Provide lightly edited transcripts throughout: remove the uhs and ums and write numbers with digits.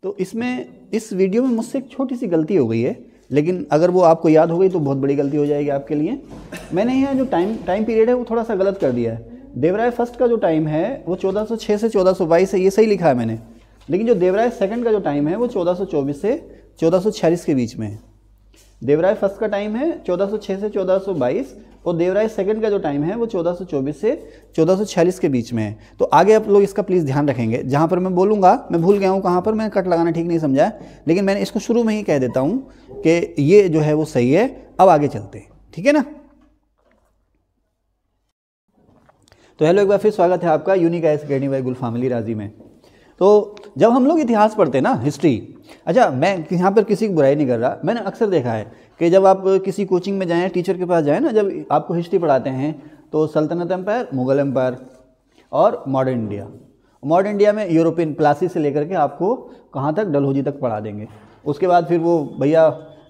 तो इसमें इस वीडियो में मुझसे एक छोटी सी गलती हो गई है, लेकिन अगर वो आपको याद हो गई तो बहुत बड़ी गलती हो जाएगी आपके लिए। मैंने यहाँ जो टाइम पीरियड है वो थोड़ा सा गलत कर दिया है। देवराय फर्स्ट का जो टाइम है वो 1406 से 1422 है, ये सही लिखा है मैंने। लेकिन जो देवराय सेकंड का जो टाइम है वो 1424 से 1446 के बीच में है। देवराय फर्स्ट का टाइम है 1406 से 1422 और देवराय सेकंड का जो टाइम है वो 1424 से 1446 के बीच में है। तो आगे आप लोग इसका प्लीज़ ध्यान रखेंगे। जहाँ पर मैं बोलूँगा, मैं भूल गया हूँ कहाँ पर, मैं कट लगाना ठीक नहीं समझा, लेकिन मैंने इसको शुरू में ही कह देता हूँ कि ये जो है वो सही है। अब आगे चलते हैं, ठीक है ना। तो हेलो, एक बार फिर स्वागत है आपका यूनिक आईएएस अकेडमी बाय गुल फैमिली राजी में। तो जब हम लोग इतिहास पढ़ते हैं ना, हिस्ट्री, अच्छा मैं यहाँ पर किसी की बुराई नहीं कर रहा, मैंने अक्सर देखा है कि जब आप किसी कोचिंग में जाएँ, टीचर के पास जाएँ ना, जब आपको हिस्ट्री पढ़ाते हैं तो सल्तनत एम्पायर, मुगल एम्पायर और मॉडर्न इंडिया। मॉडर्न इंडिया में यूरोपियन प्लासी से लेकर के आपको कहाँ तक, डलहौजी तक पढ़ा देंगे। उसके बाद फिर वो भैया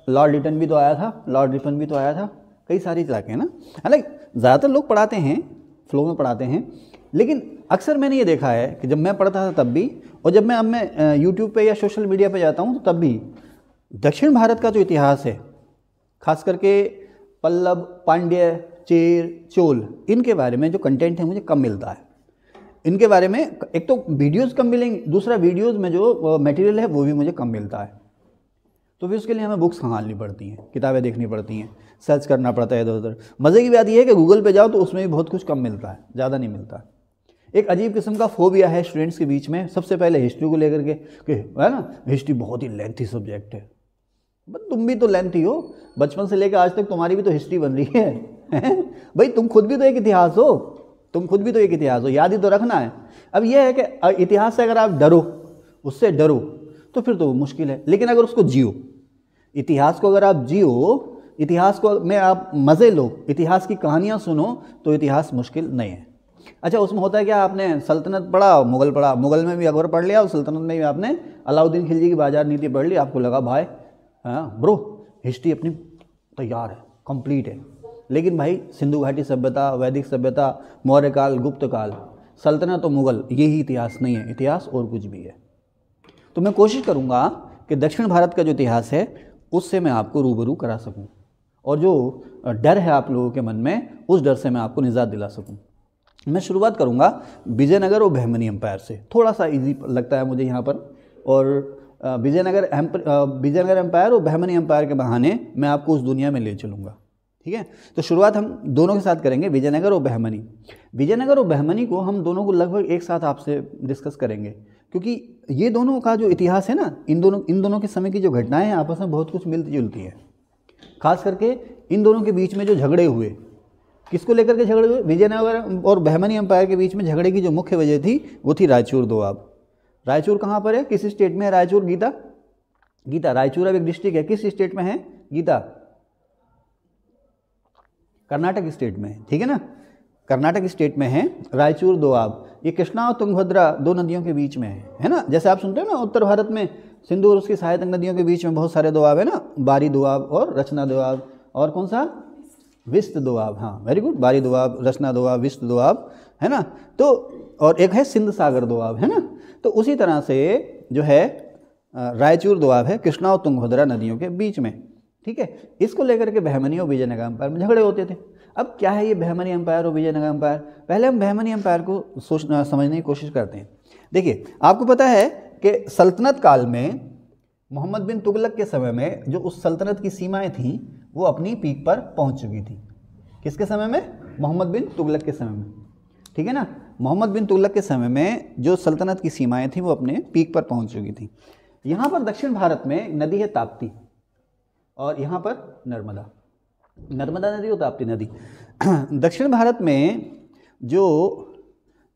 लॉर्ड लिटन भी तो आया था, लॉर्ड रिपन भी तो आया था, कई सारी इलाके हैं ना। हालांकि ज़्यादातर लोग पढ़ाते हैं, फ्लो में पढ़ाते हैं, लेकिन अक्सर मैंने ये देखा है कि जब मैं पढ़ता था तब भी, और जब मैं अब मैं यूट्यूब पे या सोशल मीडिया पे जाता हूँ तो तब भी, दक्षिण भारत का जो इतिहास है, खास करके पल्लव, पांड्य, चेर, चोल, इनके बारे में जो कंटेंट है मुझे कम मिलता है। इनके बारे में एक तो वीडियोस कम मिलेंगे, दूसरा वीडियोस में जो मटेरियल है वो भी मुझे कम मिलता है। तो फिर उसके लिए हमें बुक्स खंगालनी पड़ती हैं, किताबें देखनी पड़ती हैं, सर्च करना पड़ता है इधर उधर। मज़े की बात यह है कि गूगल पे जाओ तो उसमें भी बहुत कुछ कम मिलता है, ज़्यादा नहीं मिलता। एक अजीब किस्म का फोबिया है स्टूडेंट्स के बीच में, सबसे पहले हिस्ट्री को लेकर के कि है ना, हिस्ट्री बहुत ही लेंथी सब्जेक्ट है। बट तुम भी तो लेंथी हो, बचपन से लेकर आज तक तुम्हारी भी तो हिस्ट्री बन रही है भाई तुम खुद भी तो एक इतिहास हो, तुम खुद भी तो एक इतिहास हो, याद ही तो रखना है। अब यह है कि इतिहास से अगर आप डरो, उससे डरो, तो फिर तो मुश्किल है। लेकिन अगर उसको जियो, इतिहास को अगर आप जियो, इतिहास को में आप मज़े लो, इतिहास की कहानियाँ सुनो, तो इतिहास मुश्किल नहीं है। अच्छा, उसमें होता है क्या, आपने सल्तनत पढ़ा, मुगल पढ़ा, मुगल में भी अकबर पढ़ लिया और सल्तनत में भी आपने अलाउद्दीन खिलजी की बाजार नीति पढ़ ली, आपको लगा भाई हाँ ब्रो हिस्ट्री अपनी तैयार है, कंप्लीट है। लेकिन भाई सिंधु घाटी सभ्यता, वैदिक सभ्यता, मौर्य काल, गुप्त काल, सल्तनत और मुगल, यही इतिहास नहीं है, इतिहास और कुछ भी है। तो मैं कोशिश करूँगा कि दक्षिण भारत का जो इतिहास है उससे मैं आपको रूबरू करा सकूँ, और जो डर है आप लोगों के मन में, उस डर से मैं आपको निजात दिला सकूँ। मैं शुरुआत करूँगा विजयनगर और बहमनी एम्पायर से, थोड़ा सा इजी लगता है मुझे यहाँ पर। और विजयनगर एम्पायर और बहमनी एम्पायर के बहाने मैं आपको उस दुनिया में ले चलूँगा, ठीक है। तो शुरुआत हम दोनों के साथ करेंगे, विजयनगर और बहमनी। विजयनगर और बहमनी को हम दोनों को लगभग एक साथ आपसे डिस्कस करेंगे, क्योंकि ये दोनों का जो इतिहास है ना, इन दोनों के समय की जो घटनाएं हैं आपस में बहुत कुछ मिलती जुलती है। खास करके इन दोनों के बीच में जो झगड़े हुए, किसको लेकर के झगड़े हुए, विजयनगर और बहमनी एम्पायर के बीच में झगड़े की जो मुख्य वजह थी वो थी रायचूर दोआब। रायचूर कहाँ पर है, किस स्टेट में है रायचूर, गीता रायचूर अब एक डिस्ट्रिक्ट है, किस स्टेट में है गीता, कर्नाटक स्टेट में है, ठीक है ना, कर्नाटक स्टेट में है रायचूर दोआब। ये कृष्णा और तुंगभद्रा दो नदियों के बीच में है ना। जैसे आप सुनते हो ना उत्तर भारत में सिंधु और उसकी सहायक नदियों के बीच में बहुत सारे दोआब है ना, बारी दोआब और रचना दोआब, और कौन सा, विस्त दोआब, हाँ वेरी गुड, बारी दोआब, रचना दोआब, विस्त दोआब, है ना। तो और एक है सिंध सागर दोआब, है ना। तो उसी तरह से जो है रायचूर दोआब है कृष्णा और तुंगभद्रा नदियों के बीच में, ठीक है। इसको लेकर के बहमनी और विजयनगर एम्पायर में झगड़े होते थे। अब क्या है ये बहमनी एम्पायर और विजयनगर एम्पायर, पहले हम बहमनी एम्पायर को समझने की कोशिश करते हैं। देखिए, आपको पता है कि सल्तनत काल में मोहम्मद बिन तुगलक के समय में जो उस सल्तनत की सीमाएं थीं वो अपनी पीक पर पहुंच चुकी थी। किसके समय में, मोहम्मद बिन तुगलक के समय में, ठीक है ना। मोहम्मद बिन तुगलक के समय में जो सल्तनत की सीमाएं थीं वो अपने पीक पर पहुंच चुकी थी। यहाँ पर दक्षिण भारत में एक नदी है ताप्ती, और यहाँ पर नर्मदा नदी और ताप्ती नदी। दक्षिण भारत में जो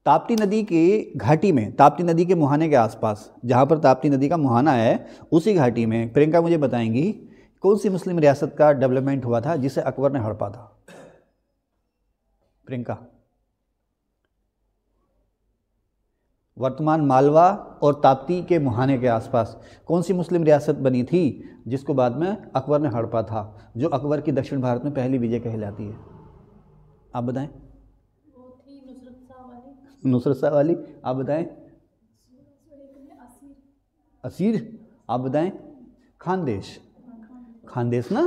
ताप्ती नदी की घाटी में, ताप्ती नदी के मुहाने के आसपास, जहाँ पर ताप्ती नदी का मुहाना है, उसी घाटी में प्रियंका मुझे बताएंगी कौन सी मुस्लिम रियासत का डेवलपमेंट हुआ था जिसे अकबर ने हड़पा था। प्रियंका, वर्तमान मालवा और ताप्ती के मुहाने के आसपास कौन सी मुस्लिम रियासत बनी थी जिसको बाद में अकबर ने हड़पा था, जो अकबर की दक्षिण भारत में पहली विजय कहलाती है, आप बताएं। वो थी नुसरत शाह वाली। नुसरत शाह वाली, आप बताएं। असीर, आप बताएं। खानदेश, खानदेश ना,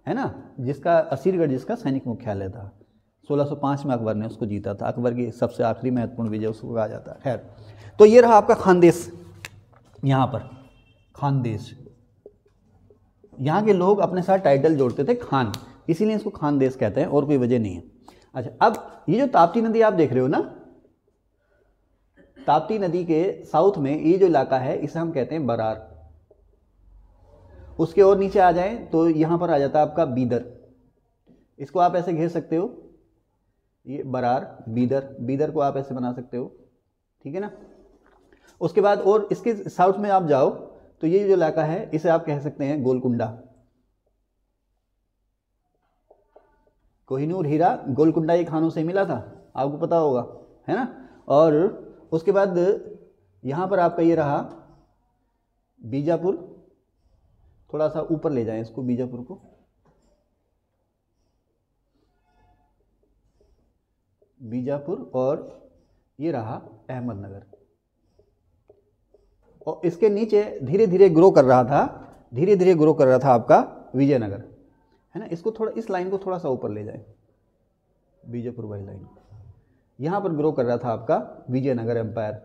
है ना, जिसका असीरगढ़ जिसका सैनिक मुख्यालय था। 1605 में अकबर ने उसको जीता था। अकबर की सबसे आखिरी महत्वपूर्ण विजय उसको कहा जाता है। खैर, तो ये रहा आपका खानदेश। यहाँ पर खानदेश, यहाँ के लोग अपने साथ टाइटल जोड़ते थे खान, इसीलिए इसको खानदेश कहते हैं, और कोई वजह नहीं है। अच्छा, अब ये जो ताप्ती नदी आप देख रहे हो ना, ताप्ती नदी के साउथ में ये जो इलाका है इसे हम कहते हैं बरार। उसके और नीचे आ जाएं तो यहाँ पर आ जाता है आपका बीदर। इसको आप ऐसे घेर सकते हो, ये बरार बीदर, बीदर को आप ऐसे बना सकते हो, ठीक है ना। उसके बाद और इसके साउथ में आप जाओ तो ये जो इलाका है इसे आप कह सकते हैं गोलकुंडा। कोहिनूर हीरा गोलकुंडा ये खानों से मिला था, आपको पता होगा, है ना। और उसके बाद यहाँ पर आपका ये रहा बीजापुर, थोड़ा सा ऊपर ले जाएं इसको, बीजापुर को, बीजापुर, और ये रहा अहमदनगर। और इसके नीचे धीरे धीरे ग्रो कर रहा था, धीरे धीरे ग्रो कर रहा था आपका विजयनगर, है ना। इसको थोड़ा, इस लाइन को थोड़ा सा ऊपर ले जाएं, बीजापुर वाली लाइन, यहाँ पर ग्रो कर रहा था आपका विजयनगर एम्पायर,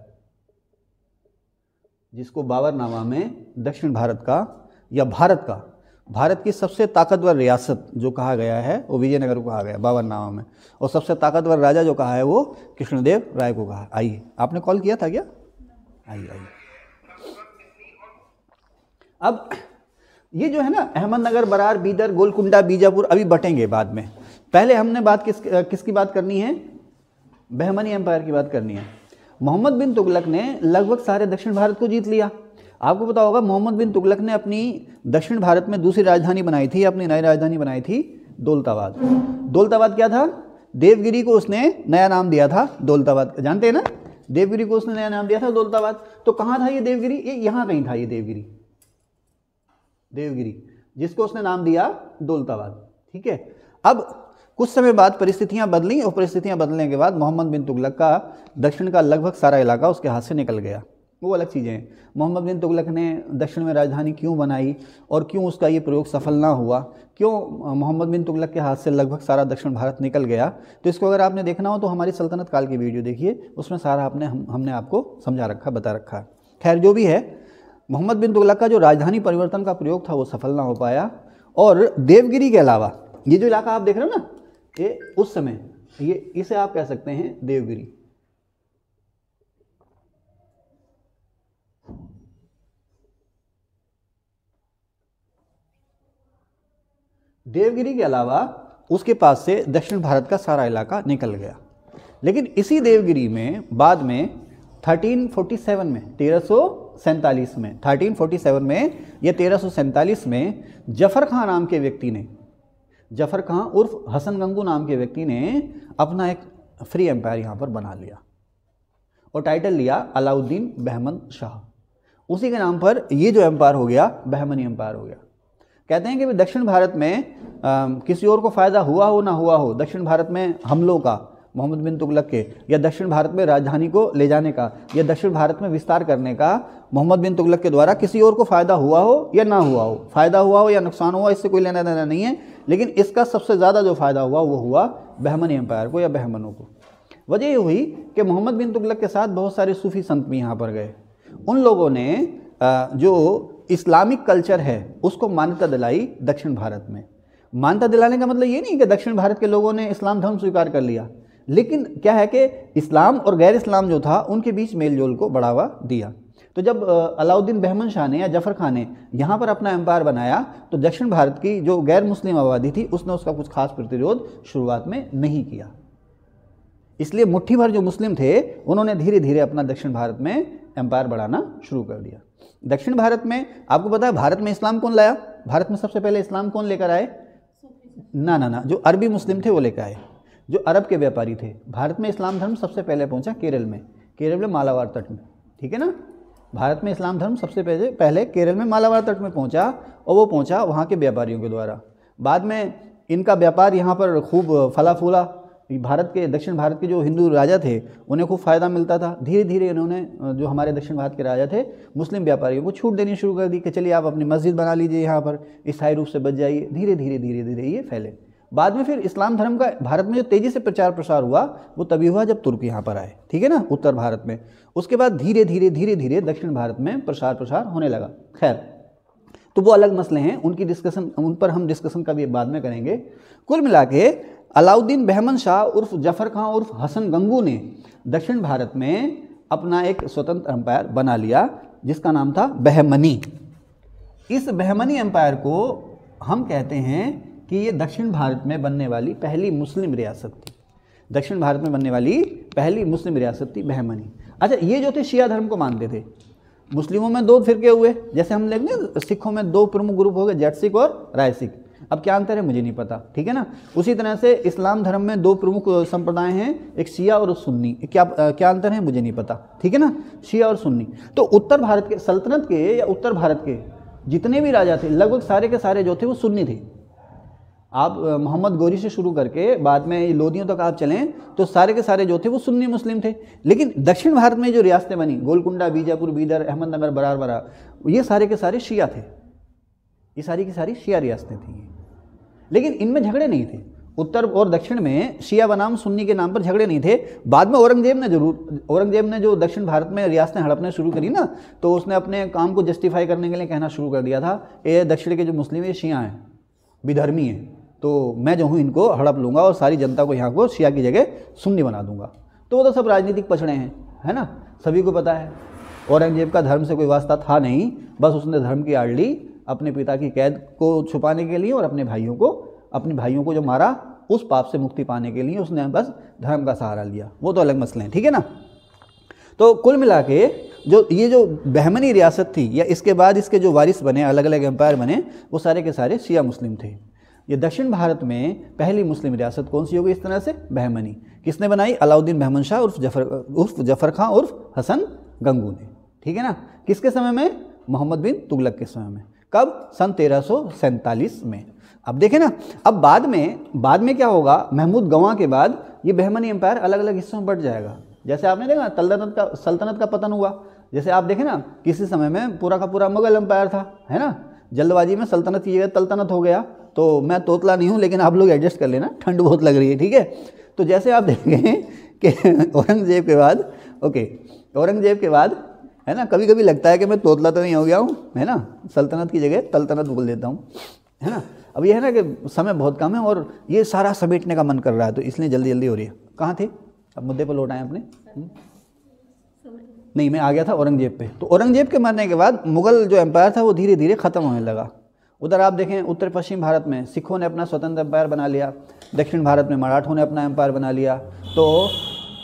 जिसको बाबरनामा में दक्षिण भारत का या भारत की सबसे ताकतवर रियासत जो कहा गया है वो विजयनगर को कहा गया बाबरनामा में, और सबसे ताकतवर राजा जो कहा है वो कृष्णदेव राय को कहा। आइए, आपने कॉल किया था क्या? आइए आइए। अब ये जो है ना अहमदनगर, बरार, बीदर, गोलकुंडा, बीजापुर अभी बटेंगे बाद में। पहले हमने बात किसकी बात करनी है? बहमनी एम्पायर की बात करनी है। मोहम्मद बिन तुगलक ने लगभग सारे दक्षिण भारत को जीत लिया। आपको पता होगा मोहम्मद बिन तुगलक ने अपनी दक्षिण भारत में दूसरी राजधानी बनाई थी, अपनी नई राजधानी बनाई थी दौलताबाद। दौलताबाद क्या था? देवगिरी को उसने नया नाम दिया था दौलताबाद, जानते हैं ना, देवगिरी को उसने नया नाम दिया था दौलताबाद। तो कहाँ था ये देवगिरी? ये यहाँ कहीं था, ये देवगिरी जिसको उसने नाम दिया दौलताबाद, ठीक है। अब कुछ समय बाद परिस्थितियां बदली, और परिस्थितियां बदलने के बाद मोहम्मद बिन तुगलक का दक्षिण का लगभग सारा इलाका उसके हाथ से निकल गया, वो अलग चीज़ें हैं। मोहम्मद बिन तुगलक ने दक्षिण में राजधानी क्यों बनाई और क्यों उसका ये प्रयोग सफल ना हुआ, क्यों मोहम्मद बिन तुगलक के हाथ से लगभग सारा दक्षिण भारत निकल गया, तो इसको अगर आपने देखना हो तो हमारी सल्तनत काल की वीडियो देखिए, उसमें सारा हमने आपको समझा रखा, बता रखा है। खैर, जो भी है, मोहम्मद बिन तुगलक का जो राजधानी परिवर्तन का प्रयोग था वो सफल ना हो पाया। और देवगिरी के अलावा ये जो इलाका आप देख रहे हो ना, ये उस समय, ये इसे आप कह सकते हैं देवगिरी। देवगिरी के अलावा उसके पास से दक्षिण भारत का सारा इलाका निकल गया। लेकिन इसी देवगिरी में बाद में 1347 में 1347 में 1347 में या 1347 में जफर खां नाम के व्यक्ति ने, जफर खां उर्फ हसन गंगू नाम के व्यक्ति ने अपना एक फ्री एम्पायर यहाँ पर बना लिया और टाइटल लिया अलाउद्दीन बहमन शाह। उसी के नाम पर ये जो एम्पायर हो गया बहमनी एम्पायर हो गया। कहते हैं कि दक्षिण भारत में किसी और को फ़ायदा हुआ हो ना हुआ हो, दक्षिण भारत में हमलों का मोहम्मद बिन तुगलक के, या दक्षिण भारत में राजधानी को ले जाने का, या दक्षिण भारत में विस्तार करने का मोहम्मद बिन तुगलक के द्वारा किसी और को फ़ायदा हुआ हो या ना हुआ हो, फ़ायदा हुआ हो या नुकसान हुआ, इससे कोई लेना देना नहीं है। लेकिन इसका सबसे ज़्यादा जो फ़ायदा हुआ वो हुआ बहमनी एम्पायर को या बहमनों को। वजह ये हुई कि मोहम्मद बिन तुगलक के साथ बहुत सारे सूफ़ी संत भी यहाँ पर गए। उन लोगों ने जो इस्लामिक कल्चर है उसको मान्यता दिलाई दक्षिण भारत में। मान्यता दिलाने का मतलब ये नहीं कि दक्षिण भारत के लोगों ने इस्लाम धर्म स्वीकार कर लिया, लेकिन क्या है कि इस्लाम और गैर इस्लाम जो था उनके बीच मेल जोल को बढ़ावा दिया। तो जब अलाउद्दीन बहमन शाह ने या जफर खान ने यहाँ पर अपना एम्पायर बनाया तो दक्षिण भारत की जो गैर मुस्लिम आबादी थी उसने उसका कुछ खास प्रतिरोध शुरुआत में नहीं किया। इसलिए मुट्ठी भर जो मुस्लिम थे उन्होंने धीरे धीरे अपना दक्षिण भारत में एम्पायर बढ़ाना शुरू कर दिया। दक्षिण भारत में आपको पता है भारत में इस्लाम कौन लाया? भारत में सबसे पहले इस्लाम कौन लेकर आए? ना, जो अरबी मुस्लिम थे वो लेकर आए, जो अरब के व्यापारी थे। भारत में इस्लाम धर्म सबसे पहले पहुंचा केरल में मालाबार तट में, ठीक है ना। भारत में इस्लाम धर्म सबसे पहले केरल में मालाबार तट में पहुंचा, और वो पहुंचा वहाँ के व्यापारियों के द्वारा। बाद में इनका व्यापार यहाँ पर खूब फला फूला, भारत के, दक्षिण भारत के जो हिंदू राजा थे उन्हें खूब फ़ायदा मिलता था। धीरे धीरे इन्होंने जो हमारे दक्षिण भारत के राजा थे मुस्लिम व्यापारियों को छूट देनी शुरू कर दी कि चलिए आप अपनी मस्जिद बना लीजिए, यहाँ पर स्थायी रूप से बच जाइए। धीरे धीरे धीरे धीरे ये फैले। बाद में फिर इस्लाम धर्म का भारत में जो तेज़ी से प्रचार प्रसार हुआ वो तभी हुआ जब तुर्क यहाँ पर आए, ठीक है ना, उत्तर भारत में। उसके बाद धीरे धीरे धीरे धीरे दक्षिण भारत में प्रसार होने लगा। खैर, तो वो अलग मसले हैं, उनकी डिस्कशन, उन पर हम डिस्कशन का भी बाद में करेंगे। कुल मिला के अलाउद्दीन बहमन शाह उर्फ जफर खां उर्फ हसन गंगू ने दक्षिण भारत में अपना एक स्वतंत्र एम्पायर बना लिया जिसका नाम था बहमनी। इस बहमनी एम्पायर को हम कहते हैं कि ये दक्षिण भारत में बनने वाली पहली मुस्लिम रियासत थी। दक्षिण भारत में बनने वाली पहली मुस्लिम रियासत थी बहमनी। अच्छा, ये जो थे शिया धर्म को मानते थे। मुस्लिमों में दो फिरके हुए, जैसे हम लेंगे सिखों में दो प्रमुख ग्रुप हो गए, जट सिख और राय सिख। अब क्या अंतर है मुझे नहीं पता, ठीक है ना। उसी तरह से इस्लाम धर्म में दो प्रमुख संप्रदाय हैं, एक शिया और सुन्नी। क्या अंतर है मुझे नहीं पता, ठीक है ना, शिया और सुन्नी। तो उत्तर भारत के सल्तनत के या उत्तर भारत के जितने भी राजा थे लगभग सारे के सारे जो थे वो सुन्नी थे। आप मोहम्मद गौरी से शुरू करके बाद में लोदियों तक आप चलें तो सारे के सारे जो थे वो सुन्नी मुस्लिम थे। लेकिन दक्षिण भारत में जो रियासतें बनी, गोलकुंडा, बीजापुर, बीदर, अहमदनगर, बरार, ये सारे के सारे शिया थे। ये सारी की सारी शिया रियासतें थी। लेकिन इनमें झगड़े नहीं थे। उत्तर और दक्षिण में शिया बनाम सुन्नी के नाम पर झगड़े नहीं थे। बाद में औरंगजेब ने जो दक्षिण भारत में रियासतें हड़पने शुरू करी ना, तो उसने अपने काम को जस्टिफाई करने के लिए कहना शुरू कर दिया था, ये दक्षिण के जो मुस्लिम ये शिया हैं, विधर्मी हैं, तो मैं जो हूँ इनको हड़प लूँगा और सारी जनता को यहाँ को शिया की जगह सुन्नी बना दूंगा। तो वो तो सब राजनीतिक पछड़े हैं, है ना, सभी को पता है। औरंगजेब का धर्म से कोई वास्ता था नहीं, बस उसने धर्म की आड़ ली अपने पिता की कैद को छुपाने के लिए और अपने भाइयों को जो मारा उस पाप से मुक्ति पाने के लिए उसने बस धर्म का सहारा लिया। वो तो अलग मसले हैं, ठीक है ना। तो कुल मिला के ये जो बहमनी रियासत थी या इसके बाद इसके जो वारिस बने, अलग अलग एम्पायर बने, वो सारे के सारे शिया मुस्लिम थे। ये दक्षिण भारत में पहली मुस्लिम रियासत कौन सी होगी इस तरह से? बहमनी। किसने बनाई? अलाउद्दीन बहमन शाह उर्फ जफर खां उर्फ हसन गंगू ने, ठीक है ना। किसके समय में? मोहम्मद बिन तुगलक के समय में। कब? सन 1347 में। अब देखें ना, अब बाद में क्या होगा, महमूद गवां के बाद ये बहमनी एम्पायर अलग अलग हिस्सों में बट जाएगा। जैसे आपने देखा सल्तनत का पतन हुआ, जैसे आप देखें ना, किसी समय में पूरा का पूरा मुगल एम्पायर था, है ना, जल्दबाजी में सल्तनत की जगह तल्तनत हो गया। तो मैं तोतला नहीं हूँ, लेकिन आप लोग एडजस्ट कर लेना, ठंड बहुत लग रही है, ठीक है। तो जैसे आप देखें कि औरंगजेब के बाद है ना, कभी कभी लगता है कि मैं तोतला तो नहीं हो गया हूँ, है ना, सल्तनत की जगह तल्तनत बोल देता हूँ, है ना। अब ये है ना कि समय बहुत कम है और ये सारा समेटने का मन कर रहा है, तो इसलिए जल्दी जल्दी हो रही है। कहाँ थे? अब मुद्दे पर लौट आए अपने। नहीं, मैं आ गया था औरंगजेब पे। तो औरंगजेब के मरने के बाद मुगल जो एम्पायर था वो धीरे धीरे ख़त्म होने लगा। उधर आप देखें उत्तर पश्चिम भारत में सिखों ने अपना स्वतंत्र एम्पायर बना लिया, दक्षिण भारत में मराठों ने अपना एम्पायर बना लिया। तो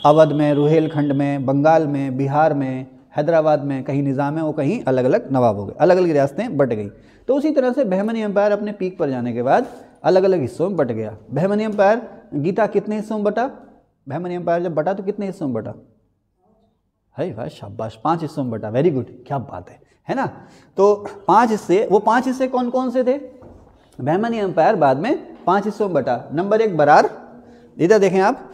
अवध में, रुहेलखंड में, बंगाल में, बिहार में, हैदराबाद में कहीं निज़ाम है, वो कहीं अलग अलग नवाब हो गए, अलग अलग रियासतें बट गई। तो उसी तरह से बहमनी एम्पायर अपने पीक पर जाने के बाद अलग अलग हिस्सों में बट गया। बहमनी एम्पायर, गीता कितने हिस्सों में बटा? बहमनी एम्पायर जब बटा तो कितने हिस्सों में बटा? है भाई, शाबाश, 5 हिस्सों में बटा। वेरी गुड, क्या बात है ना। तो 5 हिस्से, वो 5 हिस्से कौन कौन से थे? बहमनी एम्पायर बाद में 5 हिस्सों में बटा। नंबर 1 बरार। इधर देखें आप,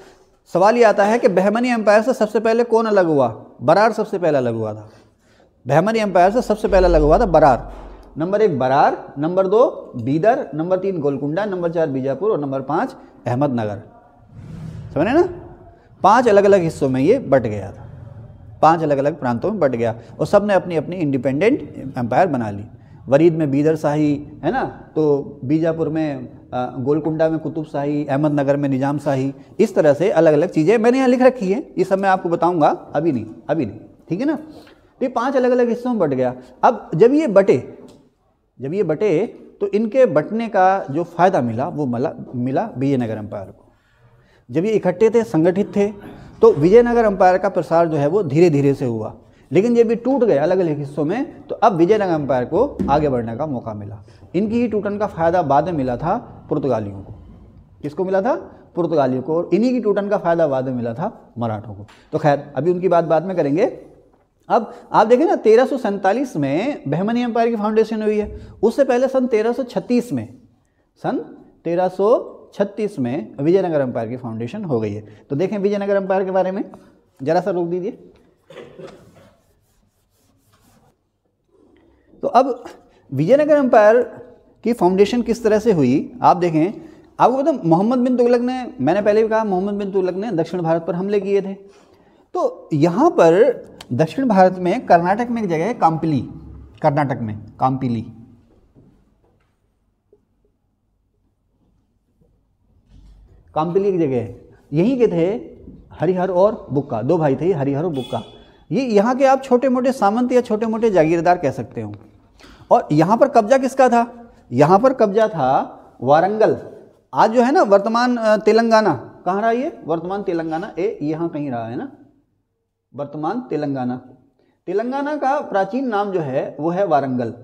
सवाल ये आता है कि बहमनी एम्पायर से सबसे पहले कौन अलग हुआ? बरार सबसे पहले अलग हुआ था। बहमनी एम्पायर से सबसे पहले अलग हुआ था Berar. Number 1 Berar, number 2 Bidar, number 3 Golconda, number 4 Bijapur और नंबर 5 अहमदनगर। समझ रहे ना, 5 अलग अलग हिस्सों में ये बट गया था, 5 अलग अलग प्रांतों में बट गया और सब ने अपनी अपनी इंडिपेंडेंट एम्पायर बना ली। वरीद में बीदर शाही, है ना, तो बीजापुर में गोलकुंडा में कुतुब शाही, अहमदनगर में निजाम शाही। इस तरह से अलग अलग चीज़ें मैंने यहाँ लिख रखी है, ये सब मैं आपको बताऊँगा, अभी नहीं, ठीक है ना। तो ये 5 अलग अलग हिस्सों में बट गया। अब जब ये बटे तो इनके बटने का जो फ़ायदा मिला वो मिला विजयनगर एम्पायर को। जब ये इकट्ठे थे, संगठित थे, तो विजयनगर एम्पायर का प्रसार जो है वो धीरे धीरे से हुआ। लेकिन जब ये टूट गए अलग अलग हिस्सों में, तो अब विजयनगर एम्पायर को आगे बढ़ने का मौका मिला। इनकी ही टूटन का फ़ायदा बाद में मिला था पुर्तगालियों को। किसको मिला था? पुर्तगालियों को। और इन्हीं की टूटन का फ़ायदा बाद में मिला था मराठों को। तो खैर, अभी उनकी बात बाद में करेंगे। अब आप देखें ना, 1347 में बहमनी एम्पायर की फाउंडेशन हुई है। उससे पहले सन 1336 में, सन 1336 में विजयनगर एम्पायर की फाउंडेशन हो गई है। तो देखें विजयनगर एम्पायर के बारे में, जरा सा रोक दीजिए। तो अब विजयनगर एम्पायर की फाउंडेशन किस तरह से हुई आप देखें। आपको पता मोहम्मद बिन तुगलक ने, मैंने पहले भी कहा मोहम्मद बिन तुगलक ने दक्षिण भारत पर हमले किए थे। तो यहाँ पर दक्षिण भारत में कर्नाटक में एक जगह है काम्पिली, कर्नाटक में काम्पिली, काम्पिली की जगह है। यहीं के थे हरिहर और बुक्का, दो भाई थे हरिहर और बुक्का। ये यहाँ के आप छोटे मोटे सामंत या छोटे मोटे जागीरदार कह सकते हो। और यहाँ पर कब्जा किसका था? यहाँ पर कब्जा था वारंगल, आज जो है ना वर्तमान तेलंगाना, कहाँ रहा ये? वर्तमान तेलंगाना, यहाँ कहीं रहा है ना, वर्तमान तेलंगाना। तेलंगाना का प्राचीन नाम जो है वो है वारंगल,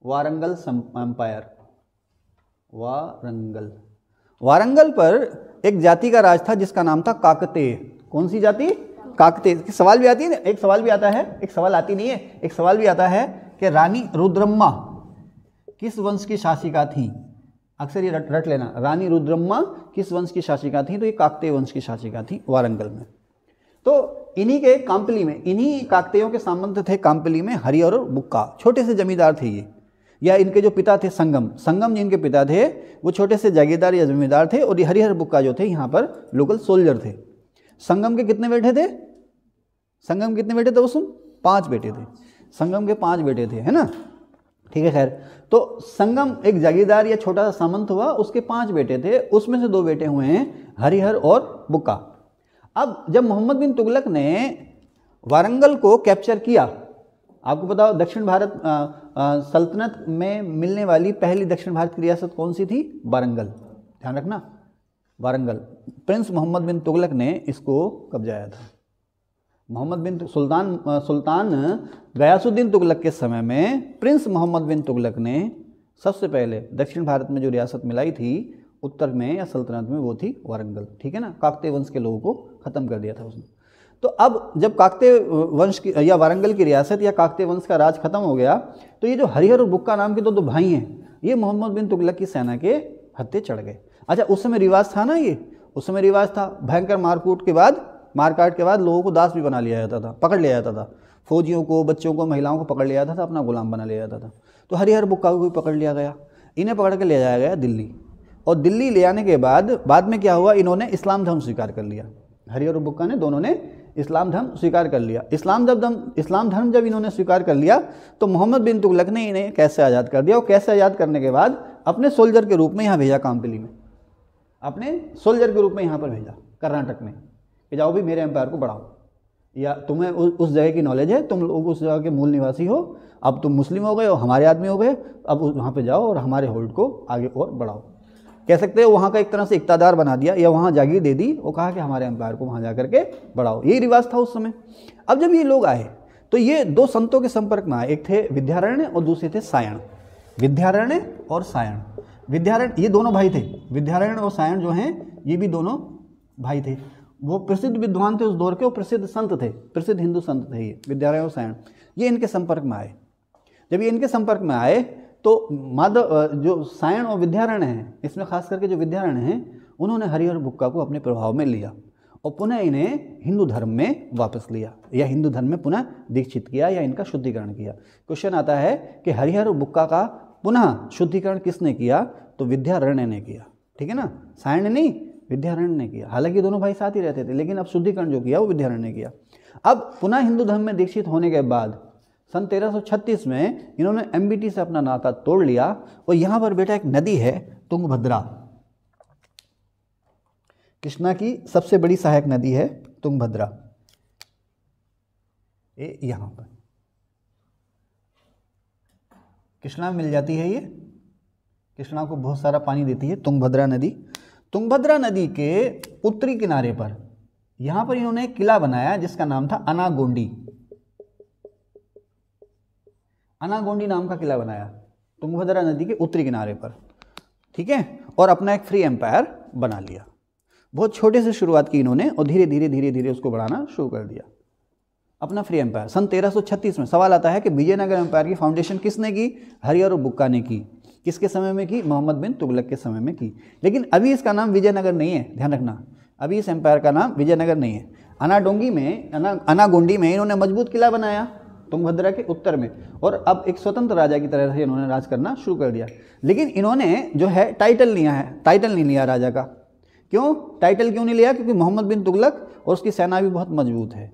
वारंगल एम्पायर, वारंगल। वारंगल पर एक जाति का राज था जिसका नाम था काकतीय। कौन सी जाति? काकतीय। सवाल भी आती है, एक सवाल भी आता है, एक सवाल आती नहीं है, एक सवाल भी आता है कि रानी रुद्रम्मा किस वंश की शासिका थी? अक्सर ये रट लेना, रानी रुद्रम्मा किस वंश की शासिका थी? तो ये काकतीय वंश की शासिका थी वारंगल में। तो इन्हीं के काम्पिली में, इन्हीं काकतीयों के सामंत थे काम्पिली में हरिहर और बुक्का, छोटे से जमींदार थे ये, या इनके जो पिता थे संगम, संगम जिनके पिता थे वो छोटे से जागीरदार या जमींदार थे, और ये हरिहर बुक्का जो थे यहाँ पर लोकल सोल्जर थे। संगम के कितने बेटे थे? संगम कितने बेटे थे उसमें? 5 बेटे थे। संगम के 5 बेटे थे, है ना, ठीक है। खैर, तो संगम एक जागीरदार या छोटा सा सामंत हुआ, उसके 5 बेटे थे, उसमें से 2 बेटे हुए हैं हरिहर और बुक्का। अब जब मोहम्मद बिन तुगलक ने वारंगल को कैप्चर किया, आपको पता हो दक्षिण भारत सल्तनत में मिलने वाली पहली दक्षिण भारत की रियासत कौन सी थी? वारंगल, ध्यान रखना, वारंगल। प्रिंस मोहम्मद बिन तुगलक ने इसको कब्जाया था। मोहम्मद बिन सुल्तान गयासुद्दीन तुगलक के समय में प्रिंस मोहम्मद बिन तुगलक ने सबसे पहले दक्षिण भारत में जो रियासत मिलाई थी उत्तर में या सल्तनत में, वो थी वारंगल, ठीक है ना। काकतीय वंश के लोगों को ख़त्म कर दिया था उसने। तो अब जब काकतीय वंश की या वारंगल की रियासत या काकतीय वंश का राज खत्म हो गया, तो ये जो हरिहर और बुक्का नाम के दो भाई हैं, ये मोहम्मद बिन तुगलक की सेना के हत्थे चढ़ गए। अच्छा, उस समय रिवाज था ना, ये उस समय रिवाज था, भयंकर मारकाट के बाद लोगों को दास भी बना लिया जाता था, पकड़ लिया जाता था, फौजियों को, बच्चों को, महिलाओं को पकड़ लिया जाता था, अपना गुलाम बना लिया जाता था। तो हरिहर बुक्का को भी पकड़ लिया गया, इन्हें पकड़ के ले जाया गया दिल्ली। और दिल्ली ले आने के बाद में क्या हुआ, इन्होंने इस्लाम धर्म स्वीकार कर लिया। हरिहर और बुक्का ने दोनों ने इस्लाम धर्म स्वीकार कर लिया। इस्लाम धर्म जब इन्होंने स्वीकार कर लिया तो मोहम्मद बिन तुगलक ने इन्हें कैसे आज़ाद कर दिया, और कैसे आज़ाद करने के बाद अपने सोल्जर के रूप में यहाँ भेजा काम्पिली में, अपने सोल्जर के रूप में यहाँ पर भेजा कर्नाटक में, कि जाओ भी मेरे एम्पायर को बढ़ाओ, या तुम्हें उस जगह की नॉलेज है, तुम लोग उस जगह के मूल निवासी हो, अब तुम मुस्लिम हो गए हो, हमारे आदमी हो गए, अब वहाँ पे जाओ और हमारे होल्ड को आगे और बढ़ाओ, कह सकते हो वहाँ का एक तरह से इक़्तिदार बना दिया, या वहाँ जागीर दे दी, वो कहा कि हमारे एम्पायर को वहाँ जा करके बढ़ाओ, यही रिवाज था उस समय। अब जब ये लोग आए तो ये 2 संतों के संपर्क में आए, एक थे विद्यारण्य और दूसरे थे सायण। विद्यारण्य और सायण, विद्यारण्य ये दोनों भाई थे, विद्यारण्य और सायण जो हैं ये भी दोनों भाई थे। वो प्रसिद्ध विद्वान थे उस दौर के, वो प्रसिद्ध संत थे, प्रसिद्ध हिंदू संत थे ये विद्यारण्य और सायण। ये इनके संपर्क में आए। जब ये इनके संपर्क में आए तो माधव जो सायण और विद्यारण्य हैं, इसमें खास करके जो विद्यारण्य हैं, उन्होंने हरिहर बुक्का को अपने प्रभाव में लिया और पुनः इन्हें हिंदू धर्म में वापस लिया, या हिंदू धर्म में पुनः दीक्षित किया, या इनका शुद्धिकरण किया। क्वेश्चन आता है कि हरिहर बुक्का का पुनः शुद्धिकरण किसने किया? तो विद्यारण्य ने किया, ठीक है ना, सायण ने नहीं, विद्यारण्य ने किया। हालांकि दोनों भाई साथ ही रहते थे, लेकिन अब शुद्धिकरण जो किया वो विद्यारण्य ने किया। अब पुनः हिंदू धर्म में दीक्षित होने के बाद सन 1336 में इन्होंने एमबीटी से अपना नाता तोड़ लिया, और यहाँ पर बेटा एक नदी है तुंगभद्रा, कृष्णा की सबसे बड़ी सहायक नदी है तुंगभद्रा, ये यहाँ पर कृष्णा में मिल जाती है। ये कृष्णा को बहुत सारा पानी देती है तुंगभद्रा नदी। तुंगभद्रा नदी के उत्तरी किनारे पर यहाँ पर इन्होंने एक किला बनाया जिसका नाम था अनागोंडी, अनागोंडी नाम का किला बनाया तुंगभद्रा नदी के उत्तरी किनारे पर, ठीक है, और अपना एक फ्री एम्पायर बना लिया। बहुत छोटे से शुरुआत की इन्होंने और धीरे धीरे धीरे धीरे उसको बढ़ाना शुरू कर दिया, अपना फ्री एम्पायर। सन 1336 में सवाल आता है कि विजयनगर एम्पायर की फाउंडेशन किसने की? हरिहर और बुक्का ने की। किसके समय में की? मोहम्मद बिन तुगलक के समय में की। लेकिन अभी इसका नाम विजयनगर नहीं है, ध्यान रखना, अभी इस एम्पायर का नाम विजयनगर नहीं है। अनागोंडी में इन्होंने मजबूत किला बनाया तुंगभद्रा के उत्तर में, और अब एक स्वतंत्र राजा की तरह से इन्होंने राज करना शुरू कर दिया। लेकिन इन्होंने जो है टाइटल लिया है, टाइटल नहीं लिया राजा का। क्यों टाइटल क्यों नहीं लिया? क्योंकि मोहम्मद बिन तुगलक और उसकी सेना भी बहुत मजबूत है।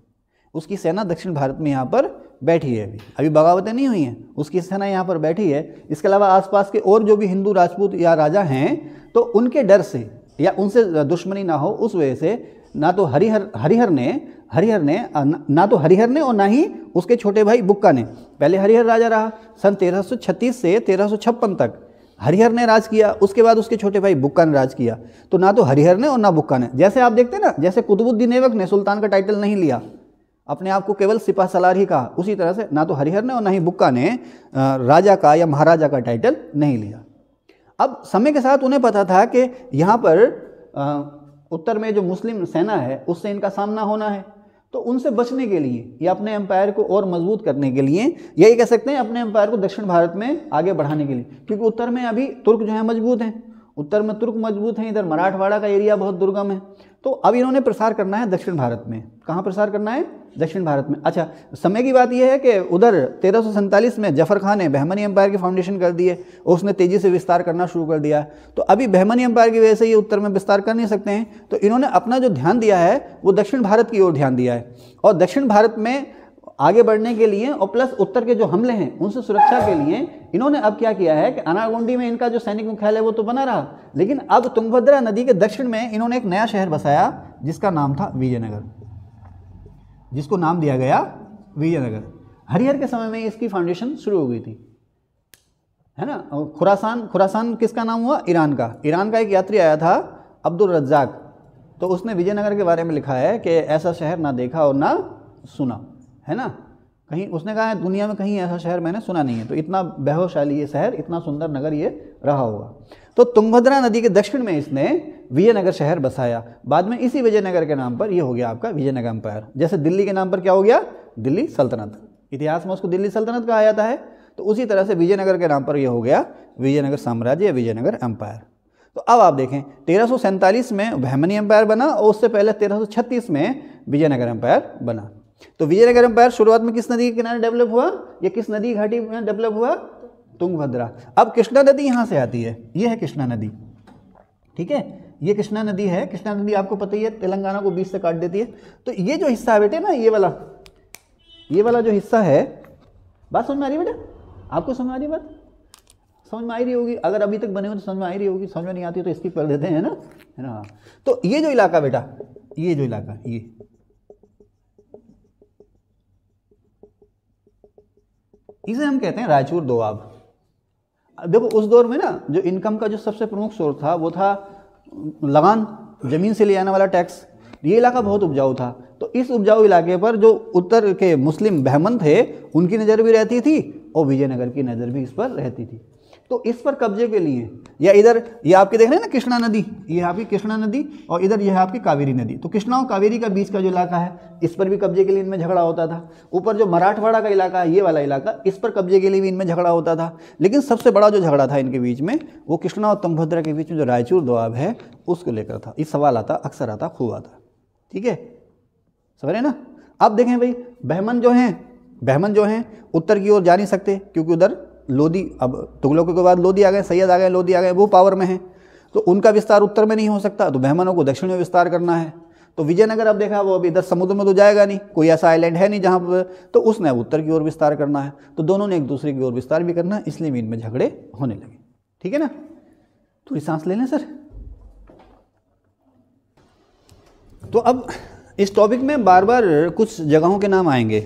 उसकी सेना दक्षिण भारत में यहाँ पर बैठी है, अभी बगावतें नहीं हुई हैं, उसकी सेना यहाँ पर बैठी है। इसके अलावा आसपास के और जो भी हिंदू राजपूत या राजा हैं, तो उनके डर से या उनसे दुश्मनी ना हो उस वजह से ना तो हरिहर ने और ना ही उसके छोटे भाई बुक्का ने, पहले हरिहर राजा रहा सन 1336 से 1356 तक हरिहर ने राज किया, उसके बाद उसके छोटे भाई बुक्का ने राज किया। तो ना तो हरिहर ने और ना बुक्का ने, जैसे आप देखते हैं ना, जैसे कुतुबुद्दीन ऐबक ने सुल्तान का टाइटल नहीं लिया, अपने आप को केवल सिपा सलार ही कहा, उसी तरह से ना तो हरिहर ने और ना ही बुक्का ने राजा का या महाराजा का टाइटल नहीं लिया। अब समय के साथ उन्हें पता था कि यहाँ पर उत्तर में जो मुस्लिम सेना है उससे इनका सामना होना है, तो उनसे बचने के लिए या अपने एम्पायर को और मजबूत करने के लिए, यही कह सकते हैं अपने एम्पायर को दक्षिण भारत में आगे बढ़ाने के लिए, क्योंकि उत्तर में अभी तुर्क जो है मजबूत हैं, उत्तर में तुर्क मजबूत हैं, इधर मराठवाड़ा का एरिया बहुत दुर्गम है। तो अब इन्होंने प्रसार करना है दक्षिण भारत में। कहाँ प्रसार करना है? दक्षिण भारत में। अच्छा, समय की बात यह है कि उधर 1347 में जफर खान ने बहमनी एम्पायर की फाउंडेशन कर दी है और उसने तेज़ी से विस्तार करना शुरू कर दिया। तो अभी बहमनी एम्पायर की वजह से ये उत्तर में विस्तार कर नहीं सकते हैं, तो इन्होंने अपना जो ध्यान दिया है वो दक्षिण भारत की ओर ध्यान दिया है, और दक्षिण भारत में आगे बढ़ने के लिए और प्लस उत्तर के जो हमले हैं उनसे सुरक्षा के लिए इन्होंने अब क्या किया है कि अनागोंडी में इनका जो सैनिक मुख्यालय वो तो बना रहा, लेकिन अब तुंगभद्रा नदी के दक्षिण में इन्होंने एक नया शहर बसाया जिसका नाम था विजयनगर, जिसको नाम दिया गया विजयनगर। हरिहर के समय में इसकी फाउंडेशन शुरू हो गई थी, है ना। खुरासान किसका नाम हुआ? ईरान का एक यात्री आया था अब्दुल रज्जाक, तो उसने विजयनगर के बारे में लिखा है कि ऐसा शहर ना देखा और ना सुना, है ना। कहीं उसने कहा है दुनिया में कहीं ऐसा शहर मैंने सुना नहीं है, तो इतना वैभवशाली ये शहर, इतना सुंदर नगर ये रहा होगा। तो तुंगभद्रा नदी के दक्षिण में इसने विजयनगर शहर बसाया। बाद में इसी विजयनगर के नाम पर ये हो गया आपका विजयनगर एम्पायर। जैसे दिल्ली के नाम पर क्या हो गया? दिल्ली सल्तनत, इतिहास में उसको दिल्ली सल्तनत कहा जाता है, तो उसी तरह से विजयनगर के नाम पर यह हो गया विजयनगर साम्राज्य या विजयनगर एम्पायर। तो अब आप देखें 1347 में बहमनी एम्पायर बना और उससे पहले 1336 में विजयनगर एम्पायर बना। तो विजयनगर एम्पायर शुरुआत में किस नदी के किनारे डेवलप हुआ? ये किस नदी घाटी में डेवलप हुआ? तुंगभद्रा। अब कृष्णा नदी यहाँ से आती है, ये है कृष्णा नदी, ठीक है, ये कृष्णा नदी है। कृष्णा नदी आपको पता ही है तेलंगाना को बीच से काट देती है। तो ये जो हिस्सा है बेटे ना, ये वाला जो हिस्सा है, बात समझ में आ रही है बेटा? आपको समझ में आ रही है बात? समझ में आ रही होगी, अगर अभी तक बने हो तो समझ में आ रही होगी, समझ में नहीं आती तो स्किप कर देते हैं ना, है ना। तो ये जो इलाका बेटा, ये जो इलाका, ये इसे हम कहते हैं रायचूर दोआब। देखो उस दौर में ना जो इनकम का जो सबसे प्रमुख सोर्स था वो था लगान, जमीन से ले आने वाला टैक्स। ये इलाका बहुत उपजाऊ था, तो इस उपजाऊ इलाके पर जो उत्तर के मुस्लिम ब्राह्मण थे उनकी नज़र भी रहती थी और विजयनगर की नज़र भी इस पर रहती थी। तो इस पर कब्जे के लिए, या इधर ये आपके देख रहे हैं ना कृष्णा नदी, ये आपकी कृष्णा नदी और इधर ये है आपकी कावेरी नदी, तो कृष्णा और कावेरी का बीच का जो इलाका है इस पर भी कब्जे के लिए इनमें झगड़ा होता था। ऊपर जो मराठवाड़ा का इलाका है, ये वाला इलाका, इस पर कब्जे के लिए भी इनमें झगड़ा होता था। लेकिन सबसे बड़ा जो झगड़ा था इनके बीच में वो कृष्णा और तुंगभद्रा के बीच में जो रायचूर दोआब है उसको लेकर था। इस सवाल आता, अक्सर आता, खूब आता, ठीक है, समझ रहे ना। अब देखें भाई, ब्राह्मण जो हैं उत्तर की ओर जा नहीं सकते क्योंकि उधर लोधी, अब तुगलकों के बाद लोधी आ गए, सैयद आ गए, लोधी आ गए, वो पावर में हैं, तो उनका विस्तार उत्तर में नहीं हो सकता, तो ब्राह्मणों को दक्षिण में विस्तार करना है। तो विजयनगर अब देखा वो अभी इधर समुद्र में तो जाएगा नहीं, कोई ऐसा आइलैंड है नहीं जहाँ पर, तो उसने अब उत्तर की ओर विस्तार करना है। तो दोनों ने एक दूसरे की ओर विस्तार भी करना है, इसलिए भी इनमें झगड़े होने लगे, ठीक है ना। थोड़ी सांस ले लें सर। तो अब इस टॉपिक में बार बार कुछ जगहों के नाम आएंगे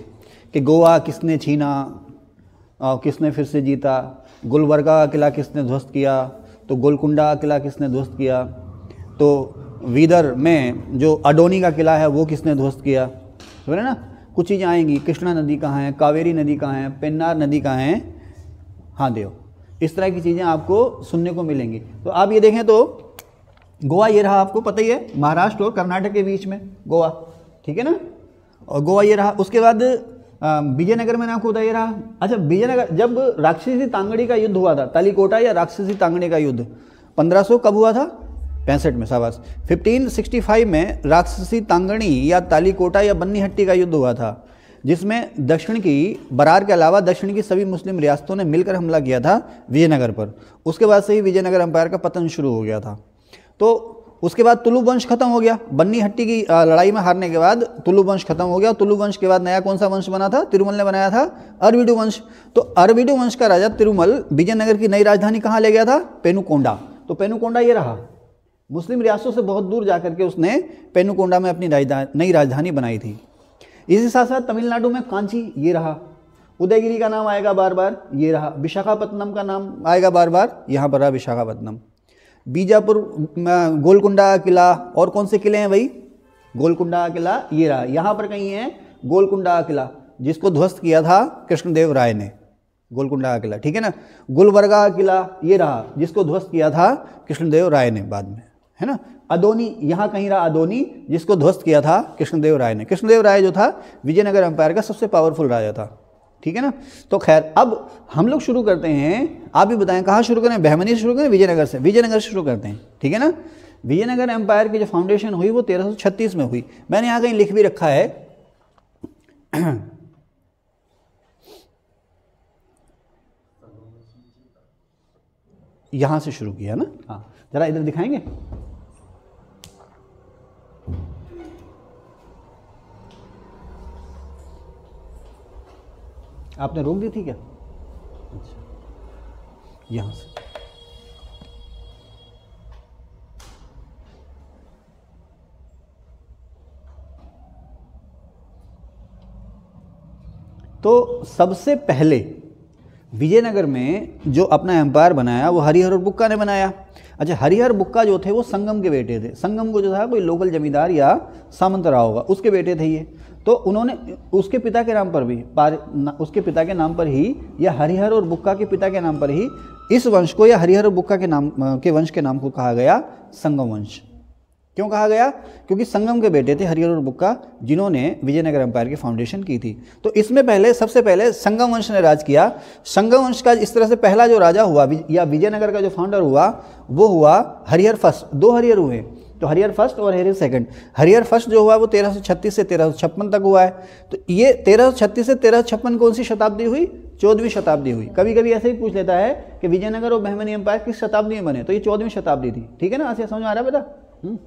कि गोवा किसने छीना और किसने फिर से जीता, गुलबर्गा का किला किसने ध्वस्त किया, तो गोलकुंडा का किला किसने ध्वस्त किया, तो वीदर में जो अडोनी का किला है वो किसने ध्वस्त किया, समझ रहे ना। कुछ चीज़ें आएंगी, कृष्णा नदी कहाँ है, कावेरी नदी कहाँ है, पेन्नार नदी कहाँ है, हाँ देव, इस तरह की चीज़ें आपको सुनने को मिलेंगी। तो आप ये देखें तो गोवा ये रहा, आपको पता ही है, महाराष्ट्र और कर्नाटक के बीच में गोवा, ठीक है ना, और गोवा ये रहा। उसके बाद विजयनगर में आपको बताइए रहा। अच्छा, विजयनगर जब राक्षसी तांगड़ी का युद्ध हुआ था, तालीकोटा या राक्षसी तांगड़ी का युद्ध 1500 कब हुआ था? 65 में, शाबाश। 1565 में राक्षसी तांगड़ी या तालीकोटा या बन्नीहट्टी का युद्ध हुआ था, जिसमें दक्षिण की बरार के अलावा दक्षिण की सभी मुस्लिम रियासतों ने मिलकर हमला किया था विजयनगर पर। उसके बाद से ही विजयनगर एम्पायर का पतन शुरू हो गया था। तो उसके बाद तुलु वंश खत्म हो गया। बन्नीहट्टी की लड़ाई में हारने के बाद तुलु वंश खत्म हो गया। तुलु वंश के बाद नया कौन सा वंश बना था? तिरुमल ने बनाया था अरविडु वंश। तो अरविडु वंश का राजा तिरुमल विजयनगर की नई राजधानी कहाँ ले गया था? पेनुकोंडा। तो पेनुकोंडा ये रहा। मुस्लिम रियासतों से बहुत दूर जाकर के उसने पेनुकोंडा में अपनी नई राजधानी बनाई थी। इसी साथ साथ तमिलनाडु में कांची ये रहा। उदयगिरी का नाम आएगा बार बार, ये रहा। विशाखापत्तनम का नाम आएगा बार बार, यहाँ पर रहा विशाखापत्तनम। बीजापुर गोलकुंडा किला, और कौन से किले हैं भाई? गोलकुंडा किला ये रहा। यहाँ पर कहीं है गोलकुंडा किला, जिसको ध्वस्त किया था कृष्णदेव राय ने, गोलकुंडा किला, ठीक है ना। गुलबर्गा किला ये रहा, जिसको ध्वस्त किया था कृष्णदेव राय ने बाद में, है ना। अदोनी यहाँ कहीं रहा, अदोनी, जिसको ध्वस्त किया था कृष्णदेव राय ने। कृष्णदेव राय जो था विजयनगर एम्पायर का सबसे पावरफुल राजा था, ठीक है ना। तो खैर अब हम लोग शुरू करते हैं, आप भी बताएं कहाँ शुरू करें? बहमनी से शुरू करें, विजयनगर से? विजयनगर से शुरू करते हैं, ठीक है ना। विजयनगर एम्पायर की जो फाउंडेशन हुई वो 1336 में हुई। मैंने यहाँ कहीं लिख भी रखा है यहाँ से शुरू किया ना। हाँ, जरा इधर दिखाएंगे। आपने रोक दी थी क्या? अच्छा, यहाँ से। तो सबसे पहले विजयनगर में जो अपना एम्पायर बनाया वो हरिहर और बुक्का ने बनाया। अच्छा, हरिहर बुक्का जो थे वो संगम के बेटे थे। संगम को जो था कोई लोकल जमींदार या सामंतराव होगा, उसके बेटे थे ये। तो उन्होंने उसके पिता के नाम पर भी, उसके पिता के नाम पर ही या हरिहर और बुक्का के पिता के नाम पर ही इस वंश को या हरिहर और बुक्का के नाम के वंश के नाम को कहा गया संगम वंश। क्यों कहा गया? क्योंकि संगम के बेटे थे हरिहर और बुक्का, जिन्होंने विजयनगर एम्पायर की फाउंडेशन की थी। तो इसमें पहले सबसे पहले संगम वंश ने राज किया। संगम वंश का इस तरह से पहला जो राजा हुआ या विजयनगर का जो फाउंडर हुआ वो हुआ हरिहर फर्स्ट। दो हरिहर हुए, तो हरिहर फर्स्ट और हरिहर सेकंड। हरिहर फर्स्ट जो हुआ वो 1336 से 1356 तक हुआ है। तो ये 1336 से 1356 कौन सी शताब्दी हुई? 14वीं शताब्दी हुई। कभी कभी ऐसे ही पूछ लेता है कि विजयनगर और बहमनी एम्पायर किस शताब्दी में बने, तो ये 14वीं शताब्दी थी, ठीक है ना। ऐसे समझ में आ रहा है बेटा?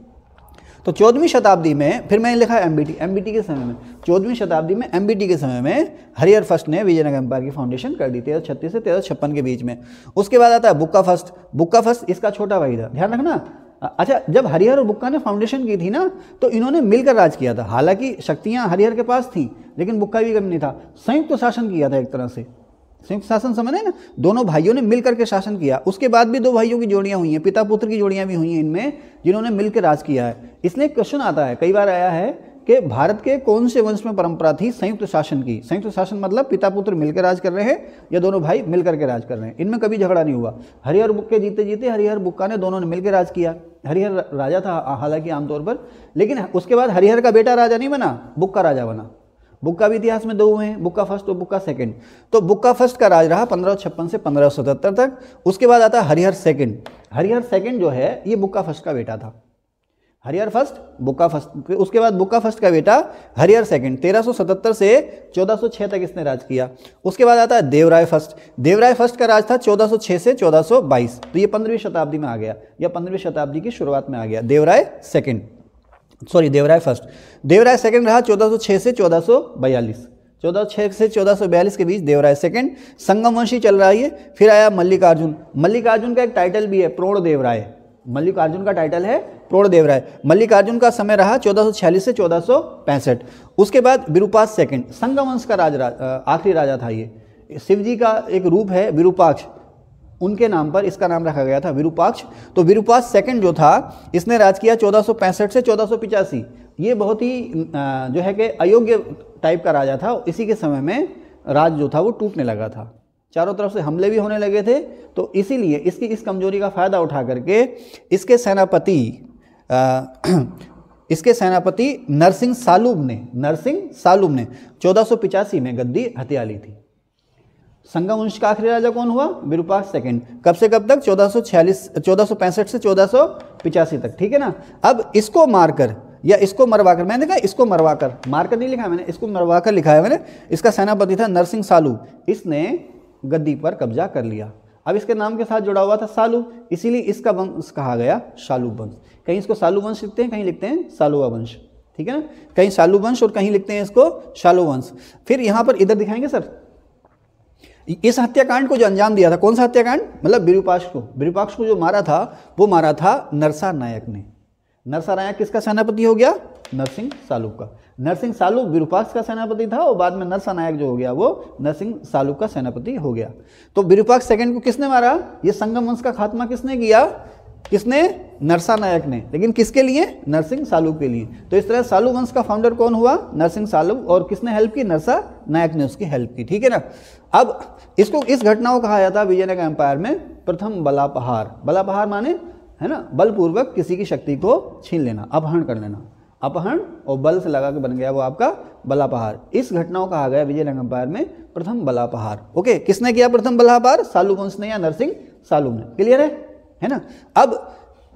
तो 14वीं शताब्दी में, फिर मैंने लिखा एमबीटी के समय में, 14वीं शताब्दी में एमबीटी के समय में हरिहर फर्स्ट ने विजयनगर एम्पायर की फाउंडेशन कर दी 1336 से 1356 के बीच में। उसके बाद आता है बुक्का फर्स्ट। बुक्का फर्स्ट इसका छोटा भाई था, ध्यान रखना। अच्छा, जब हरिहर और बुक्का ने फाउंडेशन की थी ना, तो इन्होंने मिलकर राज किया था। हालांकि शक्तियां हरिहर के पास थी, लेकिन बुक्का भी कम नहीं था। संयुक्त शासन किया था एक तरह से। संयुक्त शासन समझे ना, दोनों भाइयों ने मिलकर के शासन किया। उसके बाद भी दो भाइयों की जोड़ियां हुई हैं, पिता पुत्र की जोड़ियां भी हुई हैं इनमें, जिन्होंने मिलकर राज किया है। इसलिए क्वेश्चन आता है, कई बार आया है कि भारत के कौन से वंश में परंपरा थी संयुक्त शासन की? संयुक्त शासन मतलब पिता पुत्र मिलकर राज कर रहे हैं या दोनों भाई मिलकर के राज कर रहे हैं। इनमें कभी झगड़ा नहीं हुआ। हरिहर बुक्के जीते जीते हरिहर बुक्का ने दोनों ने मिलकर राज किया। हरिहर राजा था हालांकि आमतौर पर, लेकिन उसके बाद हरिहर का बेटा राजा नहीं बना, बुक्का राजा बना। बुक्का भी इतिहास में दो हुए हैं, बुक्का फर्स्ट और बुक्का सेकंड। तो बुक्का फर्स्ट का राज रहा 1556 से 1577 तक। उसके बाद आता है हरिहर सेकंड। हरिहर सेकंड जो है ये बुक्का फर्स्ट का बेटा था। हरिहर फर्स्ट, बुक्का फर्स्ट। उसके बाद बुक्का फर्स्ट का बेटा हरिहर सेकंड, 1377 से 1406 तक इसने राज किया। उसके बाद आता है देवराय फर्स्ट। देवराय फर्स्ट का राज था 1406 से 1422। तो ये 15वीं शताब्दी में आ गया या 15वीं शताब्दी की शुरुआत में आ गया Devaraya second, sorry Devaraya first. Devaraya second रहा 1406 से 1442। 1406 से 1442 के बीच देवराय सेकंड। संगम वंशी चल रहा है। फिर आया मल्लिकार्जुन। मल्लिकार्जुन का एक टाइटल भी है प्रोढ़ देवराय। मल्लिकार्जुन का टाइटल है प्रोढ़ देवराय। मल्लिकार्जुन का समय रहा 1446 से 1465। उसके बाद विरूपाक्ष सेकंड। संगम वंश का आखिरी राजा था ये। शिव जी का एक रूप है विरूपाक्ष, उनके नाम पर इसका नाम रखा गया था विरूपाक्ष। तो विरूपाक्ष सेकंड जो था इसने राज किया 1465 से 1485। ये बहुत ही जो है कि अयोग्य टाइप का राजा था। इसी के समय में राज जो था वो टूटने लगा था, चारों तरफ से हमले भी होने लगे थे। तो इसीलिए इसकी इस कमजोरी का फायदा उठा करके इसके सेनापति इसके सेनापति नरसिंह सालूब ने 1485 में गद्दी हत्या ली थी। संगम वंश का आखिरी राजा कौन हुआ? विरूपाक्ष सेकंड। कब से कब तक? 1465 से 1485 तक, ठीक है ना। अब इसको मारकर या इसको मरवाकर, मैंने कहा इसको मरवाकर, मारकर नहीं लिखा मैंने, इसको मरवाकर लिखा है मैंने। इसका सेनापति था नरसिंह सालूब, इसने गद्दी पर कब्जा कर लिया। अब इसके नाम के साथ जुड़ा हुआ था सालू, इसीलिए इसका वंश कहा गया शालूब वंश। कहीं इसको सालू वंश लिखते हैं, कहीं लिखते हैं सालुवा वंश, ठीक है ना। कहीं सालू वंश और कहीं लिखते हैं इसको शालू वंश। फिर यहाँ पर इधर दिखाएंगे सर, इस हत्याकांड को जो अंजाम दिया था, कौन सा हत्याकांड? मतलब विरूपाक्ष को जो मारा था वो मारा था नरसा नायक ने। नरसा नायक किसका सेनापति हो गया? नरसिंह सालूब का। नरसिंह सालूब विरूपाक्ष का सेनापति था और बाद में नरसा नायक जो हो गया वो नरसिंह सालूब का सेनापति हो गया। तो विरूपाक्ष सेकंड को किसने मारा? ये संगम वंश का खात्मा किसने किया? किसने? नरसा नायक ने। लेकिन किसके लिए? नरसिंह सालूब के लिए। तो इस तरह सालू वंश का फाउंडर कौन हुआ? नरसिंह सालूब। और किसने हेल्प की? नरसा नायक ने उसकी हेल्प की, ठीक है ना। अब इसको, इस घटना को कहा जाता है विजयनगर एम्पायर में प्रथम बलापहार। बलापहार माने है ना बलपूर्वक किसी की शक्ति को छीन लेना, अपहरण कर लेना। अपहरण और बल से लगा के बन गया वो आपका बलापहार। इस घटना को कहा गया विजयनगर एम्पायर में प्रथम बलापहार। ओके, किसने किया प्रथम बलापहार? सालू वंश ने या नरसिंह सालूब ने। क्लियर है ना। अब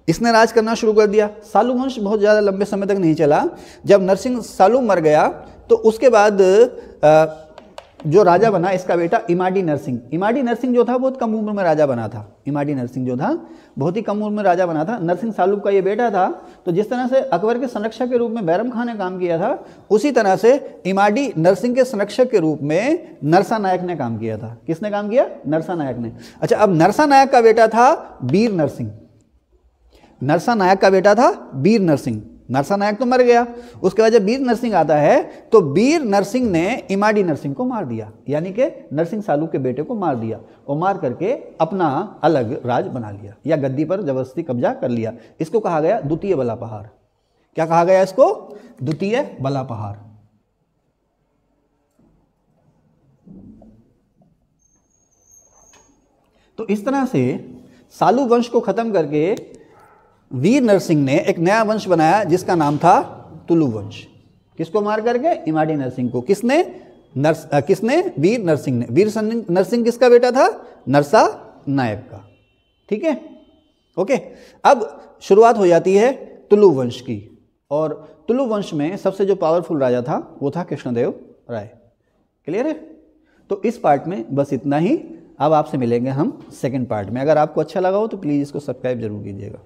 इसने राज करना शुरू कर दिया। सालू वंश बहुत ज़्यादा लंबे समय तक नहीं चला। जब नरसिंह सालूब मर गया तो उसके बाद जो राजा बना इसका बेटा इमाडी नरसिंह। इमाडी नरसिंह जो था बहुत कम उम्र में राजा बना था। इमाडी नरसिंह जो था बहुत ही कम उम्र में राजा बना था। नरसिंह सालूब का ये बेटा था। तो जिस तरह से अकबर के संरक्षक के रूप में बैरम खान ने काम किया था, उसी तरह से इमाडी नरसिंह के संरक्षक के रूप में नरसा नायक ने काम किया था। किसने काम किया? नरसा नायक ने। अच्छा, अब नरसा नायक का बेटा था वीर नरसिंह। नरसा नायक का बेटा था वीर नरसिंह। नरसा नायक तो मर गया, उसके बाद जब वीर नरसिंह आता है तो वीर नरसिंह ने इमाडी नरसिंह को मार दिया, यानी कि नरसिंह सालूब के बेटे को मार दिया और मार करके अपना अलग राज बना लिया या गद्दी पर जबरदस्ती कब्जा कर लिया। इसको कहा गया द्वितीय बलापहार। क्या कहा गया इसको? द्वितीय बलापहार। तो इस तरह से सालू वंश को खत्म करके वीर नरसिंह ने एक नया वंश बनाया जिसका नाम था तुलु वंश। किसको मार करके? इमाडी नरसिंह को। किसने? वीर नरसिंह ने। वीर नरसिंह किसका बेटा था? नरसा नायक का, ठीक है। ओके, अब शुरुआत हो जाती है तुलु वंश की। और तुलु वंश में सबसे जो पावरफुल राजा था वो था कृष्णदेव राय। क्लियर है। तो इस पार्ट में बस इतना ही। अब आपसे मिलेंगे हम सेकंड पार्ट में। अगर आपको अच्छा लगा हो तो प्लीज़ इसको सब्सक्राइब जरूर कीजिएगा।